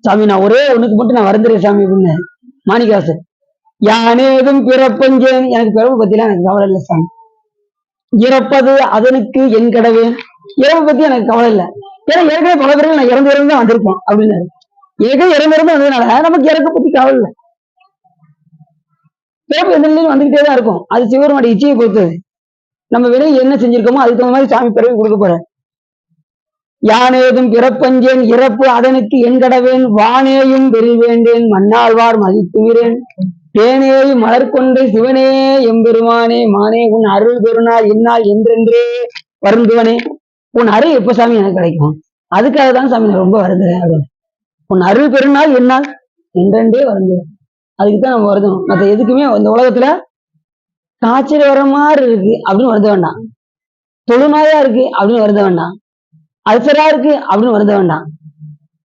சாமி நான் ஒரே ஒண்ணுக்கு மட்டும் நான் வருந்துறேன் சாமி அப்படின்னு மாணிக்கவாசர். யானேதும் பிறப்பஞ்சேன், எனக்கு பிறப்பு பத்திலாம் எனக்கு கவலை இல்லை சாமி. இறப்பது அதனுக்கு என் கடவேன், இறப்பு பத்தி எனக்கு கவலை இல்லை. ஏன்னா ஏற்கனவே பல பேர்கள் நான் இறந்து இறந்து தான் வந்திருக்கேன் அப்படின்னாரு. ஏற்கனவே இறந்து இறந்து வந்ததுனால நமக்கு இறக்க பத்தி கவலை இல்லை. பிறப்பு எந்த நிலையிலும் வந்துகிட்டே தான் இருக்கும். அது சிவருடைய இச்சையை பொறுத்தது. நம்ம வினை என்ன செஞ்சிருக்கோமோ அதுக்கு தகுந்த மாதிரி சாமி பிறவி கொடுக்க போற. யானேதும் பிறப்பஞ்சேன், இறப்பு அதனுக்கு என் கடவேன், வானேயும் வெறி வேண்டேன், மண்ணாழ்வார் மதித்துகிறேன், தேனேயும் மலர் கொண்டு சிவனே எம்பெருமானே, மானே உன் அருள் பெருநாள் என்னால் என்றென்றே வருந்துவனே. உன் அருள் எப்ப சாமி எனக்கு கிடைக்கும், அதுக்காக தான் சாமி நான் ரொம்ப வருந்துறேன் அப்படின்னு. உன் அருள் பெருநாள் என்னால் என்றென்றே வருந்துவேன். அதுக்குதான் நம்ம வருதணும். மற்ற எதுக்குமே இந்த உலகத்துல காய்ச்சல் வர மாதிரி இருக்கு அப்படின்னு வருத வேண்டாம், தொழுநோயா இருக்கு அப்படின்னு வருத வேண்டாம், அல்சரா இருக்கு அப்படின்னு வருத வேண்டாம்,